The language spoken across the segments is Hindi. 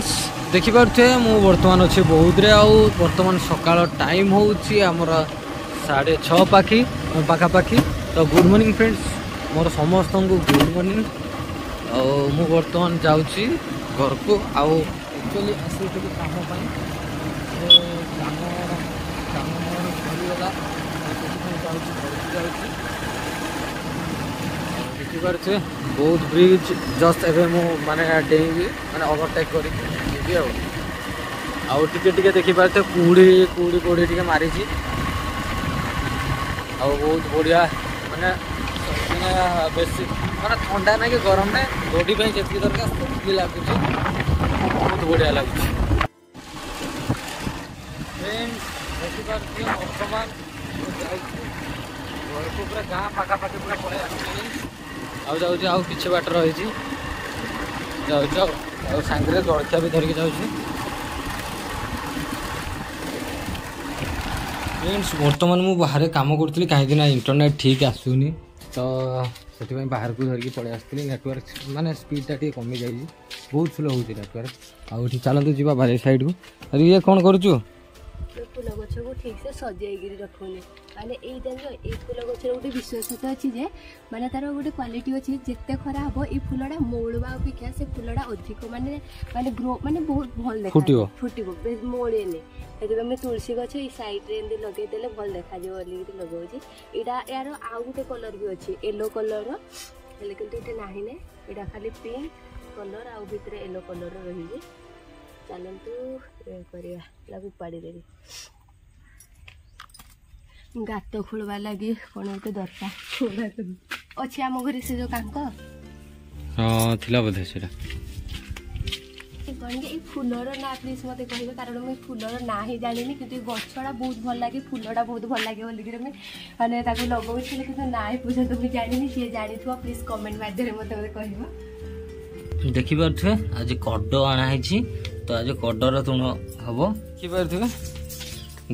फ्रेंड्स देखिपे मु बर्तमान अच्छे बौद्ध बर्तमान सकाळ टाइम होमर 6:30 पाखापाखि। तो गुड मॉर्निंग फ्रेंड्स, मोर समस्त को गुड मॉर्निंग। मु बर्तमान जाऊँगी घर को एक्चुअली आसी काम सरीगला देखिपे बौद्ध ब्रिज जस्ट एवं माने डेइंगी माने ओवरटेक करी टे देखिपे कुड़ी कुड़ी कुड़ी टे मारी बहुत बढ़िया माने बेसी माने ठंडा ना कि गरम ना बॉडी पे जी दरकार सेमती लगुच बहुत बढ़िया लगुच। बर्तमान घर को पूरा गाँ पाखापाखि पूरा पड़े जाऊँ कि बाट रही सांगे जलखिया भी धरिकी जाऊँगी। फ्रेंड्स बर्तमान मु बाहर काम करी कहीं इंटरनेट ठीक आसुनी तो से बाहर को धरिकी पलि आसती नेटवर्क माने स्पीडटा टी कमी जाए बहुत स्लो हो नेटवर्क। आउ चलतु जी बाहर साइड को अरे ये कौन करूँ फूल गछ को ठीक से सजाई रखुनी माने ए टाइम ए फूल गछ गोटे विशेषता अच्छी जे माने तार गोटे क्वालिटी अच्छी जिते खरा हम ये फूलटा मौलवा अपेक्षा से फूलटा अधिक माने माने ग्रो माने बहुत भल देखा फुटिबो मौलेनी एमे तुलसी गछ ई साइड रे एंदी लगे देले भल देखा जे ओली लगाउची एटा यार आउ गोटे कलर भी अच्छी येलो कलर हेले किंतु एटा नाही ने एटा खाली पिंक कलर आउ भितरे येलो कलर रही जे चलतु करिया उपाड़ी देवी गात खोलवा लगी कौन गोटे दरकार अच्छे आम घर से जो कांक बोधे कौन कि फूलर ना प्लीज मत कह कारण मुझे फूलर ना ही जानी कि गछटा बहुत भल लगे फूलटा बहुत भल लगे बोलिक मैंने लगाऊँ कि ना ही पूछा तुम जानी सी जानी प्लीज कमेंट माध्यम मत कह देखिपे आज कड आना तो आज कडर तुण हम देखिपे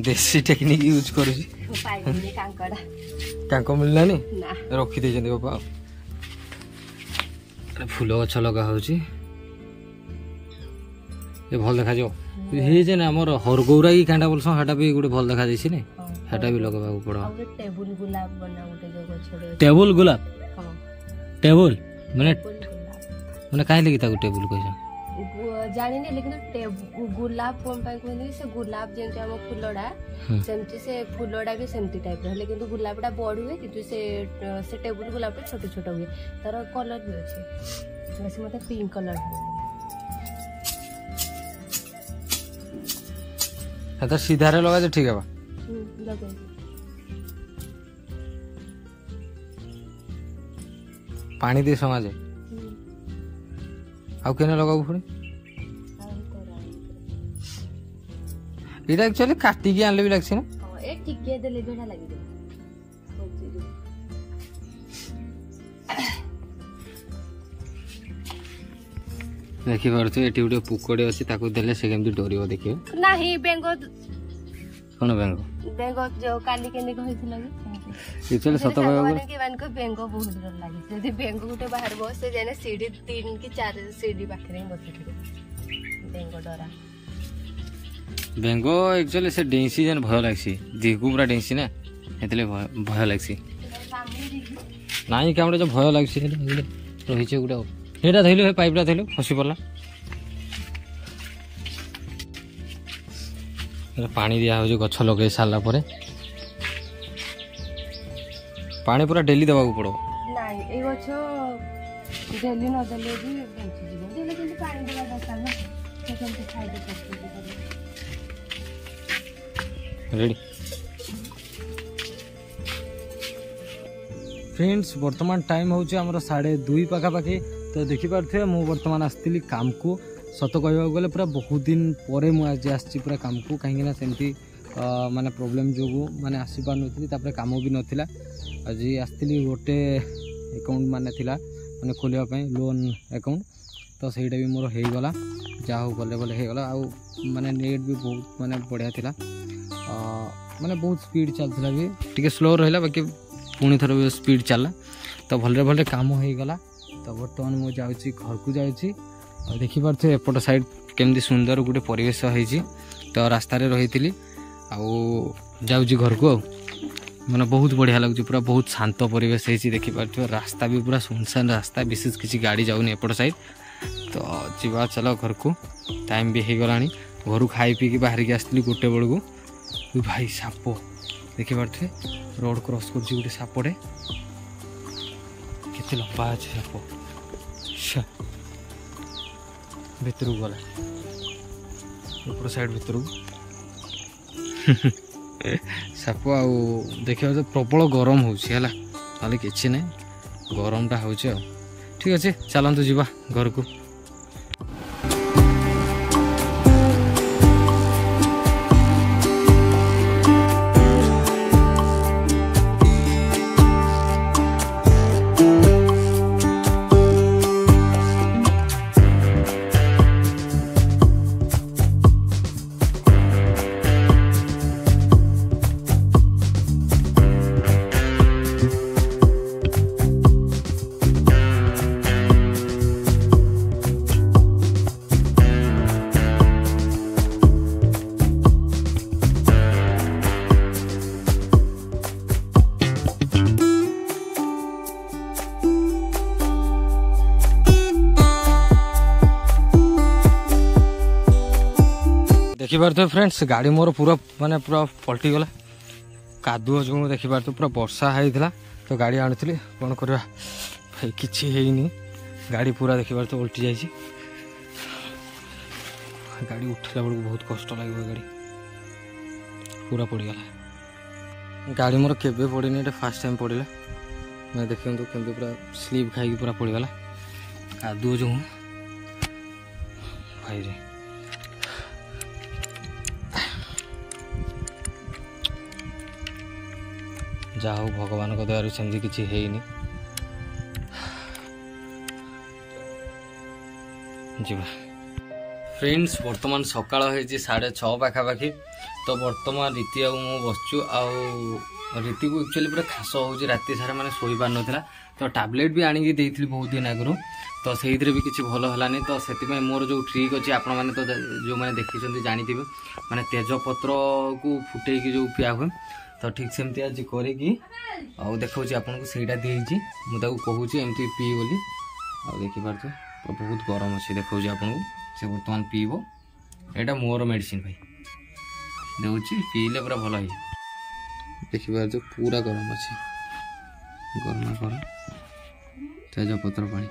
देसी टेक्निक यूज कर मिललानी रखी दे बापा फूल गछ लगा हो भल देखा जे ना आम हरगौरा की कांटा बोलस हाटा भी गोटे भल देखा जाइए ना हाटा भी लगा पड़ो टेबुल गुलाब टेबुल माने माने काहे लगी ताको टेबुल कह जानी नहीं लेकिन गुलाब कौन पाई कहनी से गुलाब जेंति हम फूलडा सेमती से फूलडा भी सेमती टाइप रे लेकिन गुलाबडा बड़ हुए किंतु से टेबुल गुलाबटा छोट छोट हुए तार कलर भी अछि वैसे मते पिंक कलर है तो सीधा रे लगा जे ठीक है बा लगा पानी दे समाज आउ केने लगाऊ पुणी एटा एक्चुअली काटी के आनले भी लागछ ना ए टिके देले बेडा लागि दे देखि परछु एटी गुटे पुकोडे अछि ताको देले से केमति डरियो देखियो नाही बेंगो कोन बेंगो बेंगो जो काली केने कहिथिला कि एक्चुअली सत कहबो कि मान को बेंगो बहुत डर लागि जदी बेंगो गुटे बाहर बस जेने सीढ़ी 3 कि 4 सीढ़ी पाखरे बसिथि बेंगो डरा बेंगो एक्चुअली से डेंसी जन भय लागसी दिगु पूरा डेंसी ना एतले भय लागसी नाही कामडे जो भय लागसी रही छे गुडा एटा धइलो हे पाइपला धइलो फसी पड़ला पानी दिया हो जो गछ लगे साला परे पानी पूरा डेली देबाकू पड़ो नाही ए गछ डेली न देले भी बंची जीवन देले কিন্তু पानी देबा दरकार ना सेकंड खाइ दे रेडी फ्रेंड्स बर्तमान टाइम होचे हमर 2:30 पाखापाखि तो देखिपे मु बर्तमान आसती काम को सत कहवा गले पूरा बहुत दिन पर मुझे आसी पूरा काम को कहीं सेमती माने प्रॉब्लम जो माने आसी पार नथि तापर काम भी नथिला आज आसती गोटे अकाउंट माने थिला माने खोलिया पई लोन अकाउंट तो सेटा भी मोर हो गला जा हो गले बोले हो गला आ माने नेट भी बहुत माने बढ़िया थिला माने बहुत स्पीड चलता भी टिके स्लो रहा बाकी पुणी थर स्पीड चला तो भले भले काम हो गला तो बर्तमान मुझे जाऊँगी घर को जाऊँगी देखिपे एपट साइड केमती सुंदर गोटे परिवेश होती तो रास्त रही जाऊँगी घर को मैंने बहुत बढ़िया लगुच पूरा बहुत शांत परिवेश होती देखिपार रास्ता भी पूरा सुनसान रास्ता विशेष किसी गाड़ी जाऊनी एपट साइड तो जीवा चलो घर को टाइम भी हो गला घर खाई पी की बाहर की आसली गोटे बेलू भाई साप देखिपारे रोड क्रॉस कर गोटे सापटे केते लंबा अच्छे साप भितर गला ऊपर साइड भितर साप आउ देखा तो प्रबल गरम हो कि ना गरमटा हो ठीक अच्छे चलतु जा घर को देखिपार तो फ्रेंड्स गाड़ी मोर पूरा माने पूरा पलटि गला कादुଅ जो देखिपार तो पूरा वर्षा होता तो गाड़ी आनुली कौन करवा भाई किसी है गाड़ी पूरा देखिपार तो उल्टी जाइए गाड़ी उठला बेलू बहुत कष्ट लगे गाड़ी पूरा पड़गला गाड़ी मोर केबे पड़नी फास्ट टाइम पड़ा मैं देखिए तो केमती पूरा स्लीप खाई पूरा पड़गला कादुଅ जो भाई रे जा हो भगवान को दयारू सेमती किसी है जीवा फ्रेंड्स बर्तमान सकाळ हो 6:30 पाखापाखि तो बर्तमान रीति आ बसचु रीति को एक्चुअली पूरा खास हो राति सारा माने सोई पार नथिला तो टैबलेट भी आनी देइथिली बहुत दिन आगु तो से भी किसी भल है तो से मोर जो ट्रिक अच्छे आपण मैंने तो जो मैंने देखी जानी माने तेजपत्र को फुटे जो पिया हुए तो ठीक सेमती आज करी देखा आपको सहीटा देती मुझे कहूँ एमती पी बोली देखिपार तो बहुत गरम अच्छे देखा आपको से बर्तमान पीब यहाँ मोर मेडिसिन भाई दूसरी पीले पूरा भल है देखिपार तो पूरा गरम अच्छे गरम गरम तेजपत्र पानी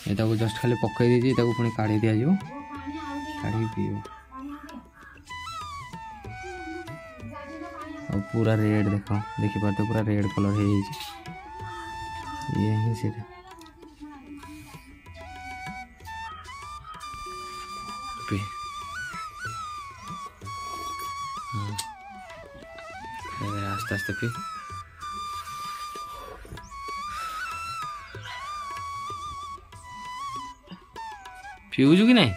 ये जस्ट खाली पकई दीजिए पुणी काढ़ी दि जाओ काढ़ी पीब और पूरा रेड देखो देखिपार तो पूरा रेड कलर है ये ही से आस्ते आस्ते पी पिऊजु कि नहीं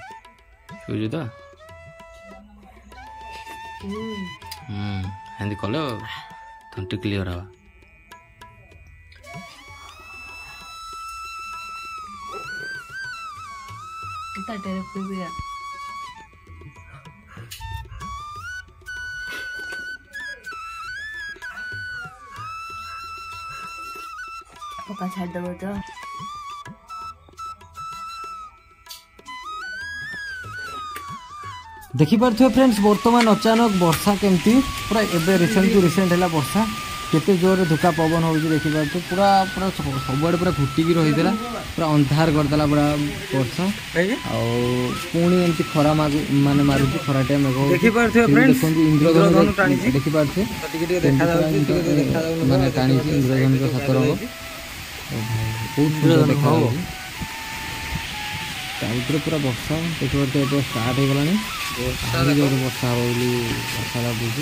पिऊजु तो एंदी कले तंटी क्लियर हवा पका छाड़ दबो तो देखिपारे फ्रेंड्स बर्तमान अचानक वर्षा केमती पूरा एबे रिसेंट टू रिसेंट है वर्षा केते जोर धुका पवन हो देखिपारे पूरा पूरा सबुआड़े पूरा घुटिकी रही पूरा अंधार करदेला पूरा वर्षा पुणी एमती खरा माने मारुची खरा टाइम इंद्रधनु देखिपारे माने टाणी इंद्रधनु सात रंग बहुत देखा पूरा वर्षा देखिए स्टार्ट हो गलानी वर्षा वर्षा हम बोली वर्षा लगुच